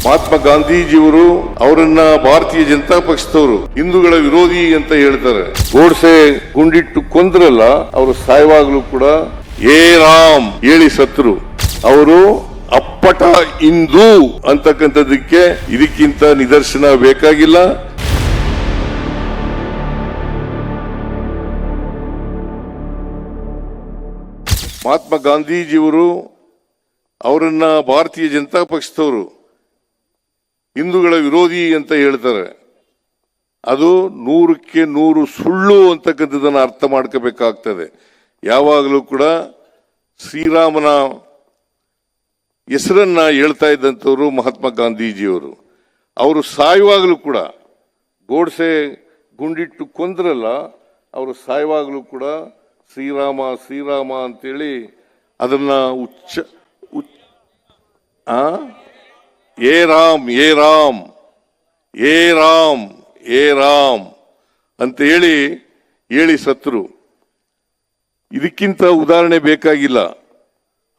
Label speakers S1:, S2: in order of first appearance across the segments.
S1: ಮಹಾತ್ಮ ಗಾಂಧೀಜಿಯವರು ಅವರನ್ನ ಭಾರತೀಯ ಜನತಾ ಪಕ್ಷದವರು ಹಿಂದೂಗಳ ವಿರೋಧಿ ಅಂತ ಹೇಳ್ತಾರೆ. ಗೋಡ್ಸೆ ಗುಂಡಿಟ್ಟು ಕೊಂದ್ರಲ್ಲ, ಅವರು ಸಾಯುವಾಗಲೂ ಕೂಡ ಏ ರಾಮ್ ಹೇಳಿ ಸತ್ರು. ಅವರು ಅಪ್ಪಟ ಹಿಂದೂ ಅಂತಕ್ಕಂಥದ್ದಕ್ಕೆ ಇದಕ್ಕಿಂತ ನಿದರ್ಶನ ಬೇಕಾಗಿಲ್ಲ. ಮಹಾತ್ಮ ಗಾಂಧೀಜಿಯವರು ಅವರನ್ನ ಭಾರತೀಯ ಜನತಾ ಪಕ್ಷದವರು ಹಿಂದೂಗಳ ವಿರೋಧಿ ಅಂತ ಹೇಳ್ತಾರೆ. ಅದು 100ಕ್ಕೆ 100 ಸುಳ್ಳು ಅಂತಕ್ಕಂಥದ್ದನ್ನು ಅರ್ಥ ಮಾಡ್ಕೋಬೇಕಾಗ್ತದೆ. ಯಾವಾಗಲೂ ಕೂಡ ಶ್ರೀರಾಮನ ಹೆಸರನ್ನ ಹೇಳ್ತಾ ಇದ್ದಂಥವ್ರು ಮಹಾತ್ಮ ಗಾಂಧೀಜಿಯವರು. ಅವರು ಸಾಯುವಾಗಲೂ ಕೂಡ ಗೋಡ್ಸೆ ಗುಂಡಿಟ್ಟು ಕೊಂದ್ರಲ್ಲ, ಅವರು ಸಾಯುವಾಗಲೂ ಕೂಡ ಶ್ರೀರಾಮ ಶ್ರೀರಾಮ ಅಂತೇಳಿ ಅದನ್ನ ಏ ರಾಮ್ ಏ ರಾಮ್ ಏ ರಾಮ್ ಏ ರಾಮ್ ಅಂತ ಹೇಳಿ ಸತ್ರು. ಇದಕ್ಕಿಂತ ಉದಾಹರಣೆ ಬೇಕಾಗಿಲ್ಲ.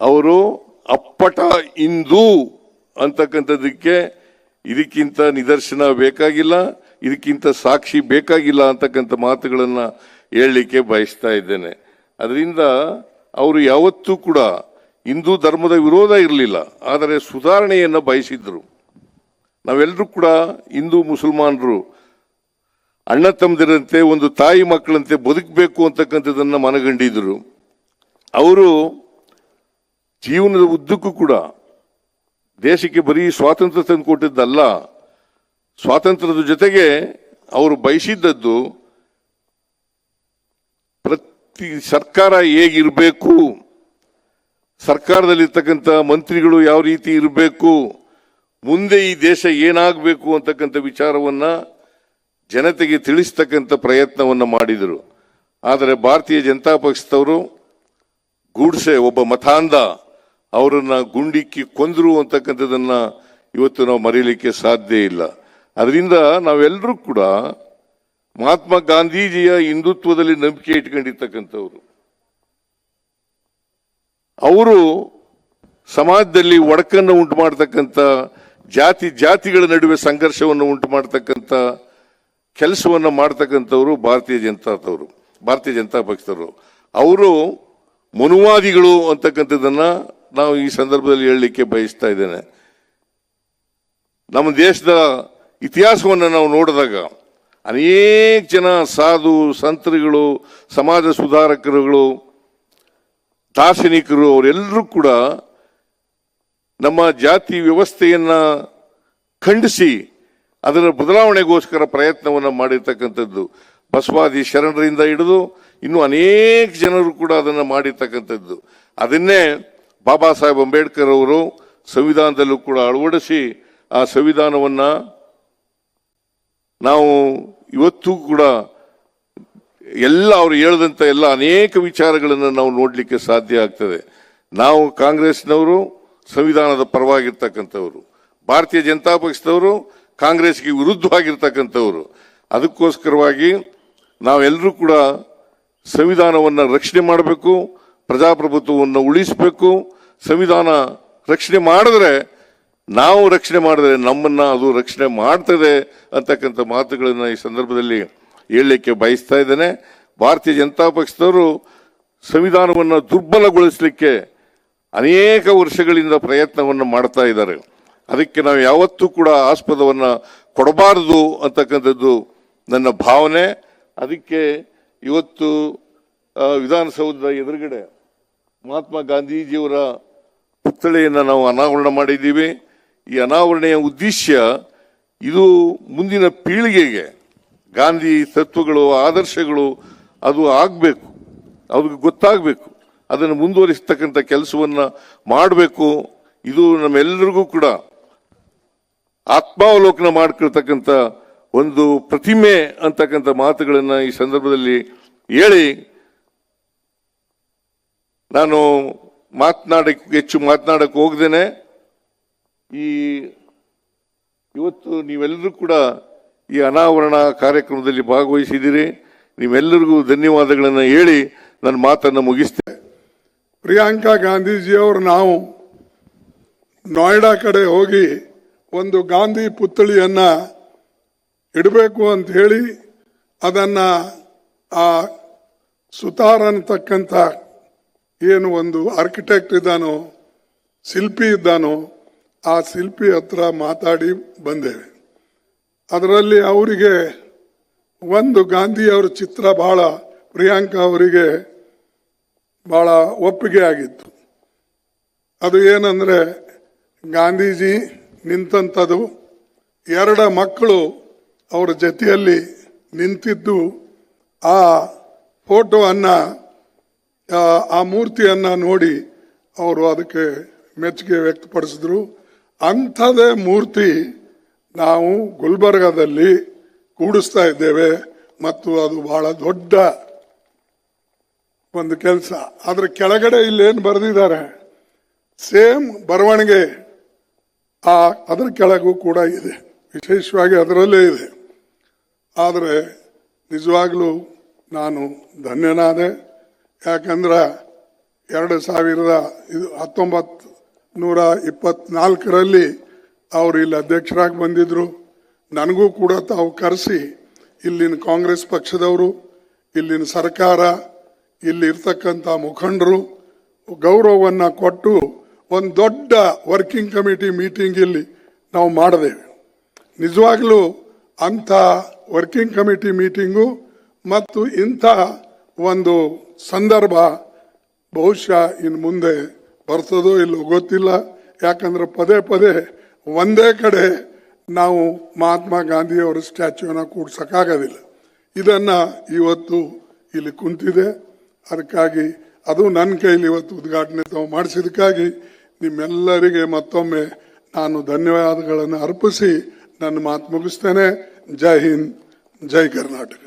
S1: ಅವರು ಅಪ್ಪಟ ಹಿಂದೂ ಅಂತಕ್ಕಂಥದ್ದಕ್ಕೆ ಇದಕ್ಕಿಂತ ನಿದರ್ಶನ ಬೇಕಾಗಿಲ್ಲ, ಇದಕ್ಕಿಂತ ಸಾಕ್ಷಿ ಬೇಕಾಗಿಲ್ಲ ಅಂತಕ್ಕಂಥ ಮಾತುಗಳನ್ನ ಹೇಳಲಿಕ್ಕೆ ಬಯಸ್ತಾ ಇದ್ದೇನೆ. ಅದರಿಂದ ಅವರು ಯಾವತ್ತೂ ಕೂಡ ಹಿಂದೂ ಧರ್ಮದ ವಿರೋಧ ಇರಲಿಲ್ಲ, ಆದರೆ ಸುಧಾರಣೆಯನ್ನು ಬಯಸಿದ್ರು. ನಾವೆಲ್ಲರೂ ಕೂಡ ಹಿಂದೂ ಮುಸಲ್ಮಾನರು ಅಣ್ಣ ತಮ್ಮದಿರಂತೆ ಒಂದು ತಾಯಿ ಮಕ್ಕಳಂತೆ ಬದುಕಬೇಕು ಅಂತಕ್ಕಂಥದ್ದನ್ನ ಮನಗಂಡಿದ್ರು. ಅವರು ಜೀವನದ ಉದ್ದಕ್ಕೂ ಕೂಡ ದೇಶಕ್ಕೆ ಬರೀ ಸ್ವಾತಂತ್ರ್ಯ ತಂದು ಕೊಟ್ಟಿದ್ದಲ್ಲ, ಸ್ವಾತಂತ್ರ್ಯದ ಜೊತೆಗೆ ಅವರು ಬಯಸಿದ್ದದ್ದು ಪ್ರತಿ ಸರ್ಕಾರ ಹೇಗಿರಬೇಕು, ಸರ್ಕಾರದಲ್ಲಿರ್ತಕ್ಕಂಥ ಮಂತ್ರಿಗಳು ಯಾವ ರೀತಿ ಇರಬೇಕು, ಮುಂದೆ ಈ ದೇಶ ಏನಾಗಬೇಕು ಅಂತಕ್ಕಂಥ ವಿಚಾರವನ್ನ ಜನತೆಗೆ ತಿಳಿಸ್ತಕ್ಕಂಥ ಪ್ರಯತ್ನವನ್ನ ಮಾಡಿದರು. ಆದರೆ ಭಾರತೀಯ ಜನತಾ ಪಕ್ಷದವರು ಗೂಡ್ಸೆ ಒಬ್ಬ ಮತಾಂಧ ಅವರನ್ನ ಗುಂಡಿಕ್ಕಿ ಕೊಂದ್ರು ಅಂತಕ್ಕಂಥದ್ದನ್ನ ಇವತ್ತು ನಾವು ಮರೀಲಿಕ್ಕೆ ಸಾಧ್ಯ ಇಲ್ಲ. ಅದರಿಂದ ನಾವೆಲ್ಲರೂ ಕೂಡ ಮಹಾತ್ಮ ಗಾಂಧೀಜಿಯ ಹಿಂದುತ್ವದಲ್ಲಿ ನಂಬಿಕೆ ಇಟ್ಕೊಂಡಿರ್ತಕ್ಕಂಥವ್ರು. ಅವರು ಸಮಾಜದಲ್ಲಿ ಒಡಕನ್ನು ಉಂಟು ಮಾಡತಕ್ಕಂಥ ಜಾತಿಗಳ ನಡುವೆ ಸಂಘರ್ಷವನ್ನು ಉಂಟು ಮಾಡತಕ್ಕಂಥ ಕೆಲಸವನ್ನು ಮಾಡ್ತಕ್ಕಂಥವ್ರು ಭಾರತೀಯ ಜನತಾ ಪಕ್ಷದವರು. ಅವರು ಮನುವಾದಿಗಳು ಅಂತಕ್ಕಂಥದ್ದನ್ನ ನಾವು ಈ ಸಂದರ್ಭದಲ್ಲಿ ಹೇಳಲಿಕ್ಕೆ ಬಯಸ್ತಾ ಇದ್ದೇನೆ. ನಮ್ಮ ದೇಶದ ಇತಿಹಾಸವನ್ನು ನಾವು ನೋಡಿದಾಗ ಅನೇಕ ಜನ ಸಾಧು ಸಂತರುಗಳು, ಸಮಾಜ ಸುಧಾರಕರುಗಳು, ದಾರ್ಶನಿಕರು ಅವರೆಲ್ಲರೂ ಕೂಡ ನಮ್ಮ ಜಾತಿ ವ್ಯವಸ್ಥೆಯನ್ನ ಖಂಡಿಸಿ ಅದರ ಬದಲಾವಣೆಗೋಸ್ಕರ ಪ್ರಯತ್ನವನ್ನು ಮಾಡಿರ್ತಕ್ಕಂಥದ್ದು. ಬಸವಾದಿ ಶರಣರಿಂದ ಹಿಡಿದು ಇನ್ನು ಅನೇಕ ಜನರು ಕೂಡ ಅದನ್ನು ಮಾಡಿರ್ತಕ್ಕಂಥದ್ದು. ಅದನ್ನೇ ಬಾಬಾ ಸಾಹೇಬ್ ಅಂಬೇಡ್ಕರ್ ಅವರು ಸಂವಿಧಾನದಲ್ಲೂ ಕೂಡ ಅಳವಡಿಸಿ ಆ ಸಂವಿಧಾನವನ್ನ ನಾವು ಇವತ್ತು ಕೂಡ ಎಲ್ಲ ಅವರು ಹೇಳಿದಂಥ ಎಲ್ಲ ಅನೇಕ ವಿಚಾರಗಳನ್ನು ನಾವು ನೋಡಲಿಕ್ಕೆ ಸಾಧ್ಯ ಆಗ್ತದೆ. ನಾವು ಕಾಂಗ್ರೆಸ್ನವರು ಸಂವಿಧಾನದ ಪರವಾಗಿರ್ತಕ್ಕಂಥವ್ರು, ಭಾರತೀಯ ಜನತಾ ಪಕ್ಷದವರು ಕಾಂಗ್ರೆಸ್ಗೆ ವಿರುದ್ಧವಾಗಿರ್ತಕ್ಕಂಥವ್ರು. ಅದಕ್ಕೋಸ್ಕರವಾಗಿ ನಾವೆಲ್ಲರೂ ಕೂಡ ಸಂವಿಧಾನವನ್ನು ರಕ್ಷಣೆ ಮಾಡಬೇಕು, ಪ್ರಜಾಪ್ರಭುತ್ವವನ್ನು ಉಳಿಸಬೇಕು. ಸಂವಿಧಾನ ರಕ್ಷಣೆ ಮಾಡಿದ್ರೆ, ನಾವು ರಕ್ಷಣೆ ಮಾಡಿದ್ರೆ ನಮ್ಮನ್ನ ಅದು ರಕ್ಷಣೆ ಮಾಡ್ತದೆ ಅಂತಕ್ಕಂಥ ಮಾತುಗಳನ್ನು ಈ ಸಂದರ್ಭದಲ್ಲಿ ಹೇಳಲಿಕ್ಕೆ ಬಯಸ್ತಾ ಇದ್ದೇನೆ. ಭಾರತೀಯ ಜನತಾ ಪಕ್ಷದವರು ಸಂವಿಧಾನವನ್ನು ದುರ್ಬಲಗೊಳಿಸಲಿಕ್ಕೆ ಅನೇಕ ವರ್ಷಗಳಿಂದ ಪ್ರಯತ್ನವನ್ನು ಮಾಡ್ತಾ ಇದ್ದಾರೆ. ಅದಕ್ಕೆ ನಾವು ಯಾವತ್ತೂ ಕೂಡ ಆಸ್ಪದವನ್ನು ಕೊಡಬಾರದು ಅಂತಕ್ಕಂಥದ್ದು ನನ್ನ ಭಾವನೆ. ಅದಕ್ಕೆ ಇವತ್ತು ವಿಧಾನಸೌಧದ ಎದುರುಗಡೆ ಮಹಾತ್ಮ ಗಾಂಧೀಜಿಯವರ ಪುತ್ಥಳಿಯನ್ನು ನಾವು ಅನಾವರಣ ಮಾಡಿದ್ದೀವಿ. ಈ ಅನಾವರಣೆಯ ಉದ್ದೇಶ ಇದು ಮುಂದಿನ ಪೀಳಿಗೆಗೆ ಗಾಂಧಿ ತತ್ವಗಳು, ಆದರ್ಶಗಳು ಅದು ಆಗಬೇಕು, ಅವ್ರಿಗೆ ಗೊತ್ತಾಗಬೇಕು, ಅದನ್ನು ಮುಂದುವರಿಸ್ತಕ್ಕಂಥ ಕೆಲಸವನ್ನು ಮಾಡಬೇಕು. ಇದು ನಮ್ಮೆಲ್ಲರಿಗೂ ಕೂಡ ಆತ್ಮಾವಲೋಕನ ಮಾಡ್ಕೊಳ್ತಕ್ಕಂಥ ಒಂದು ಪ್ರತಿಮೆ ಅಂತಕ್ಕಂಥ ಮಾತುಗಳನ್ನು ಈ ಸಂದರ್ಭದಲ್ಲಿ ಹೇಳಿ ನಾನು ಹೆಚ್ಚು ಮಾತನಾಡಕ್ಕೆ ಹೋಗ್ದೇನೆ. ಇವತ್ತು ನೀವೆಲ್ಲರೂ ಕೂಡ ಈ ಅನಾವರಣ ಕಾರ್ಯಕ್ರಮದಲ್ಲಿ ಭಾಗವಹಿಸಿದ್ದೀರಿ. ನೀವೆಲ್ಲರಿಗೂ ಧನ್ಯವಾದಗಳನ್ನು ಹೇಳಿ ನನ್ನ ಮಾತನ್ನು ಮುಗಿಸ್ತೇನೆ.
S2: ಪ್ರಿಯಾಂಕಾ ಗಾಂಧೀಜಿಯವರು ನಾವು ನೋಯ್ಡಾ ಕಡೆ ಹೋಗಿ ಒಂದು ಗಾಂಧಿ ಪುತ್ಥಳಿಯನ್ನ ಇಡಬೇಕು ಅಂತ ಹೇಳಿ ಅದನ್ನ ಆ ಸುತಾರ್ ಅನ್ನತಕ್ಕಂಥ ಏನು ಒಂದು ಆರ್ಕಿಟೆಕ್ಟ್ ಇದ್ದಾನೋ, ಶಿಲ್ಪಿ ಇದ್ದಾನೋ, ಆ ಶಿಲ್ಪಿ ಹತ್ರ ಮಾತಾಡಿ ಬಂದೇವೆ. ಅದರಲ್ಲಿ ಅವರಿಗೆ ಒಂದು ಗಾಂಧಿಯವರ ಚಿತ್ರ ಬಹಳ, ಪ್ರಿಯಾಂಕಾ ಅವರಿಗೆ ಬಹಳ ಒಪ್ಪಿಗೆ ಆಗಿತ್ತು. ಅದು ಏನಂದ್ರೆ ಗಾಂಧೀಜಿ ನಿಂತಂಥದ್ದು, 2 ಮಕ್ಕಳು ಅವರ ಜೊತೆಯಲ್ಲಿ ನಿಂತಿದ್ದು, ಆ ಫೋಟೋವನ್ನು, ಆ ಮೂರ್ತಿಯನ್ನ ನೋಡಿ ಅವರು ಅದಕ್ಕೆ ಮೆಚ್ಚುಗೆ ವ್ಯಕ್ತಪಡಿಸಿದ್ರು. ಅಂಥದೇ ಮೂರ್ತಿ ನಾವು ಗುಲ್ಬರ್ಗಾದಲ್ಲಿ ಕೂಡಿಸ್ತಾ ಇದ್ದೇವೆ ಮತ್ತು ಅದು ಬಹಳ ದೊಡ್ಡ ಒಂದು ಕೆಲಸ. ಅದ್ರ ಕೆಳಗಡೆ ಇಲ್ಲೇನು ಬರೆದಿದ್ದಾರೆ, ಸೇಮ್ ಬರವಣಿಗೆ ಅದರ ಕೆಳಗೂ ಕೂಡ ಇದೆ, ವಿಶೇಷವಾಗಿ ಅದರಲ್ಲೇ ಇದೆ. ಆದರೆ ನಿಜವಾಗ್ಲೂ ನಾನು ಧನ್ಯನಾದೆ. ಯಾಕಂದ್ರೆ 1924ರಲ್ಲಿ ಅವರು ಇಲ್ಲಿ ಅಧ್ಯಕ್ಷರಾಗಿ ಬಂದಿದ್ರು. ನನಗೂ ಕೂಡ ತಾವು ಕರೆಸಿ ಇಲ್ಲಿನ ಕಾಂಗ್ರೆಸ್ ಪಕ್ಷದವರು, ಇಲ್ಲಿನ ಸರ್ಕಾರ, ಇಲ್ಲಿ ಇರ್ತಕ್ಕಂಥ ಮುಖಂಡರು ಗೌರವವನ್ನು ಕೊಟ್ಟು ಒಂದು ದೊಡ್ಡ ವರ್ಕಿಂಗ್ ಕಮಿಟಿ ಮೀಟಿಂಗ್ ಇಲ್ಲಿ ನಾವು ಮಾಡಿದೆವು. ನಿಜವಾಗ್ಲೂ ಅಂಥ ವರ್ಕಿಂಗ್ ಕಮಿಟಿ ಮೀಟಿಂಗು ಮತ್ತು ಇಂಥ ಒಂದು ಸಂದರ್ಭ ಬಹುಶಃ ಇನ್ನು ಮುಂದೆ ಬರ್ತದೋ ಇಲ್ಲೋ ಗೊತ್ತಿಲ್ಲ. ಯಾಕಂದ್ರೆ ಪದೇ ಪದೇ ಒಂದೇ ಕಡೆ ನಾವು ಮಹಾತ್ಮ ಗಾಂಧಿಯವರ ಸ್ಟ್ಯಾಚ್ಯೂನ ಕೂಡ್ಸಕ್ಕಾಗೋದಿಲ್ಲ. ಇದನ್ನ ಇವತ್ತು ಇಲ್ಲಿ ಕುಂತಿದೆ. ಅದಕ್ಕಾಗಿ ಅದು ನನ್ನ ಕೈಲಿ ಇವತ್ತು ಉದ್ಘಾಟನೆ ತಾವು ಮಾಡಿಸಿದಕ್ಕಾಗಿ ನಿಮ್ಮೆಲ್ಲರಿಗೆ ಮತ್ತೊಮ್ಮೆ ನಾನು ಧನ್ಯವಾದಗಳನ್ನು ಅರ್ಪಿಸಿ ನನ್ನ ಮಾತು ಮುಗಿಸ್ತೇನೆ. ಜೈ ಹಿಂದ್, ಜೈ ಕರ್ನಾಟಕ.